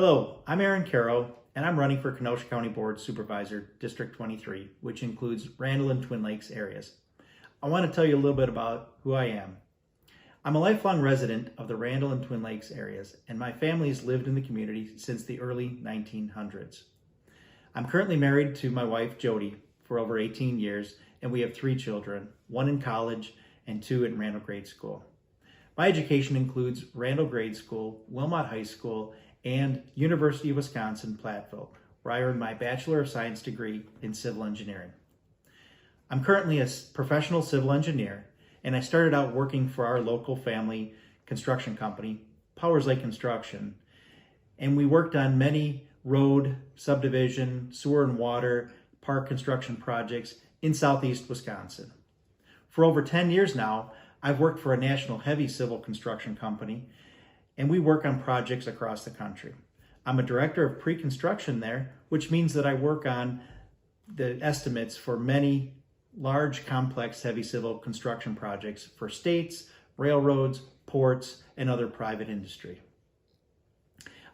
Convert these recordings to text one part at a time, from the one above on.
Hello, I'm Aaron Karow, and I'm running for Kenosha County Board Supervisor, District 23, which includes Randall and Twin Lakes areas. I want to tell you a little bit about who I am. I'm a lifelong resident of the Randall and Twin Lakes areas, and my family has lived in the community since the early 1900s. I'm currently married to my wife, Jody, for over 18 years, and we have 3 children, 1 in college and 2 in Randall Grade School. My education includes Randall Grade School, Wilmot High School, and University of Wisconsin-Platteville, where I earned my Bachelor of Science degree in civil engineering. I'm currently a professional civil engineer, and I started out working for our local family construction company, Powers Lake Construction, and we worked on many road, subdivision, sewer and water, park construction projects in southeast Wisconsin. For over 10 years now, I've worked for a national heavy civil construction company, and we work on projects across the country. I'm a director of pre-construction there, which means that I work on the estimates for many large, complex, heavy civil construction projects for states, railroads, ports, and other private industry.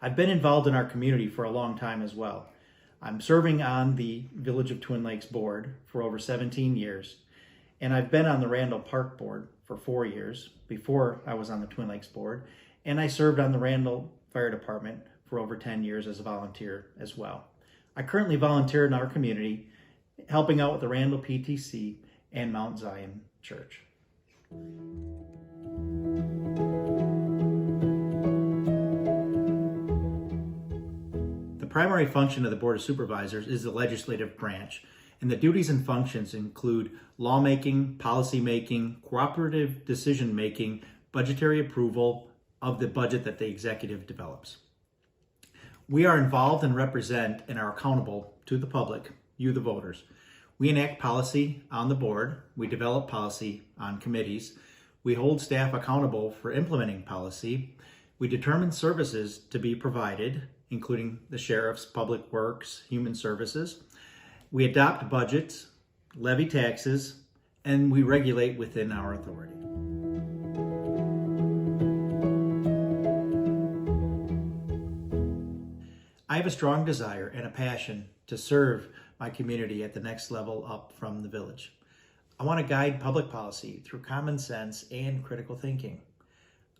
I've been involved in our community for a long time as well. I'm serving on the Village of Twin Lakes Board for over 17 years, and I've been on the Randall Park Board for 4 years before I was on the Twin Lakes Board, and I served on the Randall Fire Department for over 10 years as a volunteer as well. I currently volunteer in our community, helping out with the Randall PTC and Mount Zion Church. The primary function of the Board of Supervisors is the legislative branch, and the duties and functions include lawmaking, policymaking, cooperative decision-making, budgetary approval of the budget that the executive develops. We are involved and represent and are accountable to the public, you the voters. We enact policy on the board, we develop policy on committees, we hold staff accountable for implementing policy, we determine services to be provided, including the sheriff's, public works, human services, we adopt budgets, levy taxes, and we regulate within our authority. I have a strong desire and a passion to serve my community at the next level up from the village. I want to guide public policy through common sense and critical thinking.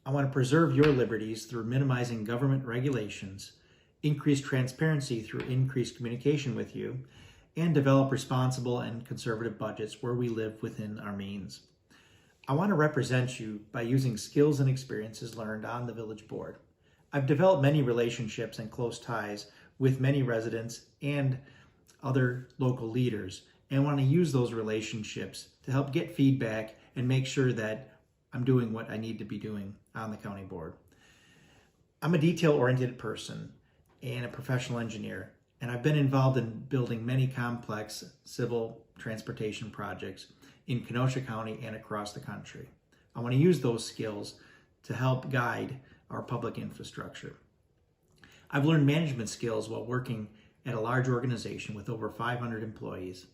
I want to preserve your liberties through minimizing government regulations, increase transparency through increased communication with you, and develop responsible and conservative budgets where we live within our means. I want to represent you by using skills and experiences learned on the village board. I've developed many relationships and close ties with many residents and other local leaders, and want to use those relationships to help get feedback and make sure that I'm doing what I need to be doing on the county board. I'm a detail-oriented person and a professional engineer, and I've been involved in building many complex civil transportation projects in Kenosha County and across the country. I want to use those skills to help guide our public infrastructure. I've learned management skills while working at a large organization with over 500 employees.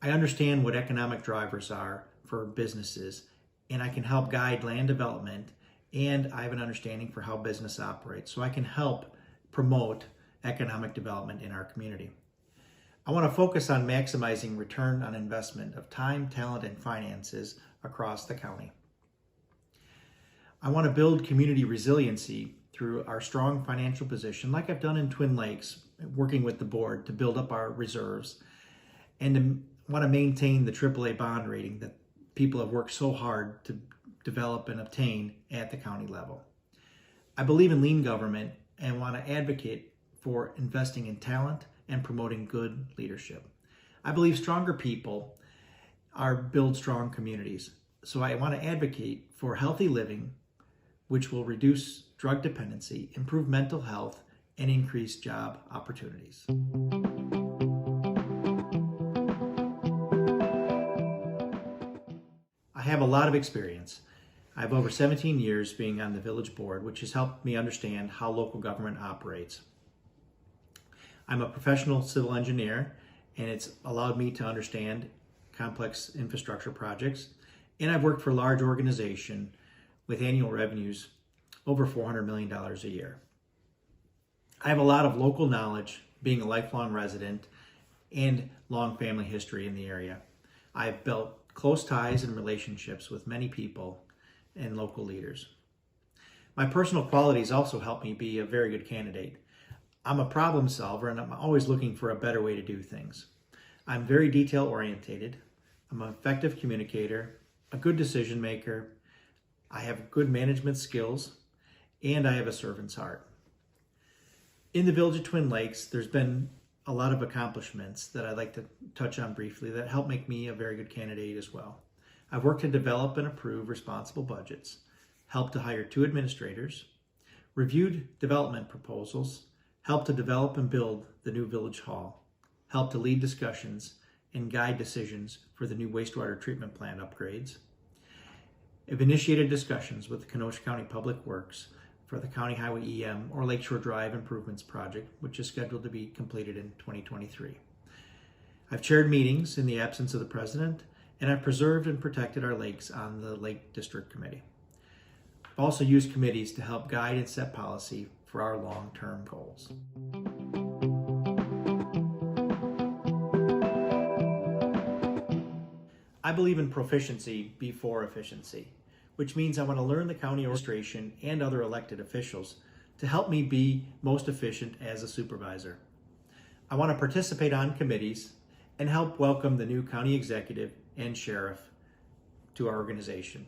I understand what economic drivers are for businesses, and I can help guide land development, and I have an understanding for how business operates, so I can help promote economic development in our community. I want to focus on maximizing return on investment of time, talent, and finances across the county. I want to build community resiliency through our strong financial position, like I've done in Twin Lakes, working with the board to build up our reserves, and want to maintain the AAA bond rating that people have worked so hard to develop and obtain at the county level. I believe in lean government and want to advocate for investing in talent and promoting good leadership. I believe stronger people build strong communities, so I want to advocate for healthy living, which will reduce drug dependency, improve mental health, and increase job opportunities. I have a lot of experience. I have over 17 years being on the village board, which has helped me understand how local government operates. I'm a professional civil engineer, and it's allowed me to understand complex infrastructure projects, and I've worked for a large organization with annual revenues over $400 million a year. I have a lot of local knowledge, being a lifelong resident, and long family history in the area. I've built close ties and relationships with many people and local leaders. My personal qualities also help me be a very good candidate. I'm a problem solver and I'm always looking for a better way to do things. I'm very detail oriented. I'm an effective communicator, a good decision maker. I have good management skills, and I have a servant's heart. In the Village of Twin Lakes, there's been a lot of accomplishments that I'd like to touch on briefly that help make me a very good candidate as well. I've worked to develop and approve responsible budgets, helped to hire 2 administrators, reviewed development proposals, helped to develop and build the new Village Hall, helped to lead discussions and guide decisions for the new wastewater treatment plant upgrades. I've initiated discussions with the Kenosha County Public Works for the County Highway EM or Lakeshore Drive Improvements Project, which is scheduled to be completed in 2023. I've chaired meetings in the absence of the president, and I've preserved and protected our lakes on the Lake District Committee. I've also used committees to help guide and set policy for our long-term goals. I believe in proficiency before efficiency, which means I want to learn the county administration and other elected officials to help me be most efficient as a supervisor. I want to participate on committees and help welcome the new county executive and sheriff to our organization.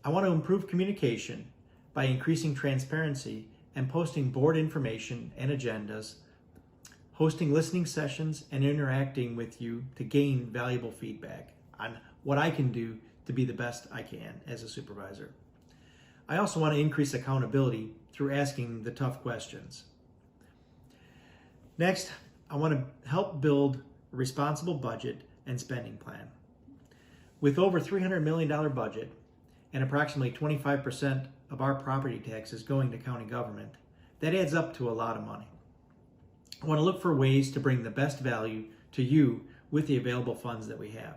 I want to improve communication by increasing transparency and posting board information and agendas, hosting listening sessions, and interacting with you to gain valuable feedback on what I can do to be the best I can as a supervisor. I also want to increase accountability through asking the tough questions. Next, I want to help build a responsible budget and spending plan. With over $300 million budget and approximately 25% of our property taxes going to county government, that adds up to a lot of money. I want to look for ways to bring the best value to you with the available funds that we have.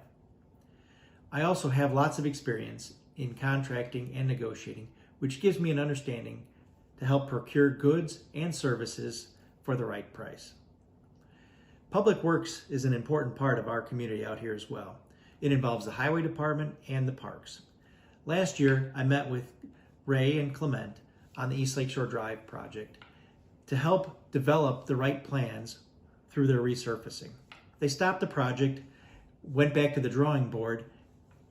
I also have lots of experience in contracting and negotiating, which gives me an understanding to help procure goods and services for the right price. Public Works is an important part of our community out here as well. It involves the highway department and the parks. Last year, I met with Ray and Clement on the East Lakeshore Drive project to help develop the right plans through their resurfacing. They stopped the project, went back to the drawing board,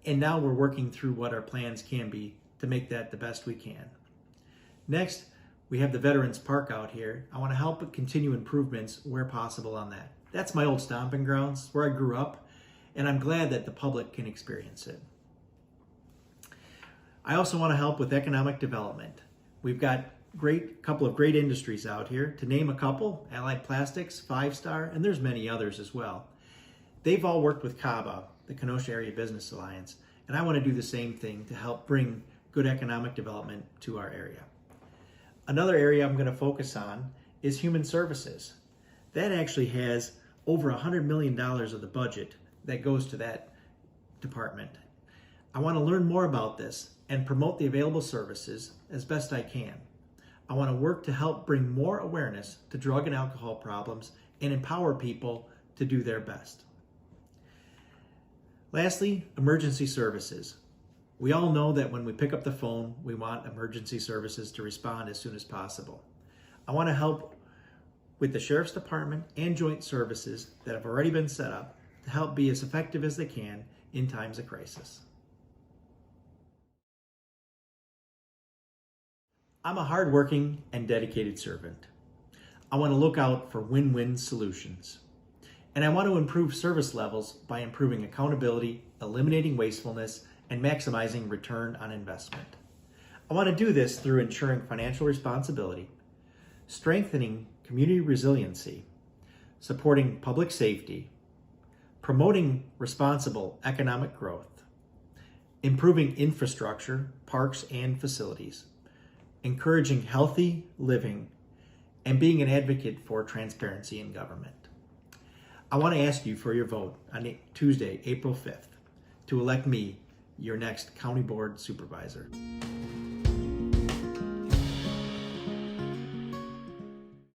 and now we're working through what our plans can be to make that the best we can. Next, we have the Veterans Park out here. I want to help continue improvements where possible on that. That's my old stomping grounds, where I grew up, and I'm glad that the public can experience it. I also want to help with economic development. We've got couple of great industries out here. To name a couple, Allied Plastics, 5 Star, and there's many others as well. They've all worked with CABA, the Kenosha Area Business Alliance, and I want to do the same thing to help bring good economic development to our area. Another area I'm going to focus on is human services. That actually has over $100 million of the budget that goes to that department. I want to learn more about this and promote the available services as best I can. I want to work to help bring more awareness to drug and alcohol problems and empower people to do their best. Lastly, emergency services. We all know that when we pick up the phone, we want emergency services to respond as soon as possible. I want to help with the Sheriff's Department and joint services that have already been set up to help be as effective as they can in times of crisis. I'm a hardworking and dedicated servant. I want to look out for win-win solutions. And I want to improve service levels by improving accountability, eliminating wastefulness, and maximizing return on investment. I want to do this through ensuring financial responsibility, strengthening community resiliency, supporting public safety, promoting responsible economic growth, improving infrastructure, parks, and facilities, encouraging healthy living, and being an advocate for transparency in government. I want to ask you for your vote on Tuesday, April 5th, to elect me your next County Board Supervisor.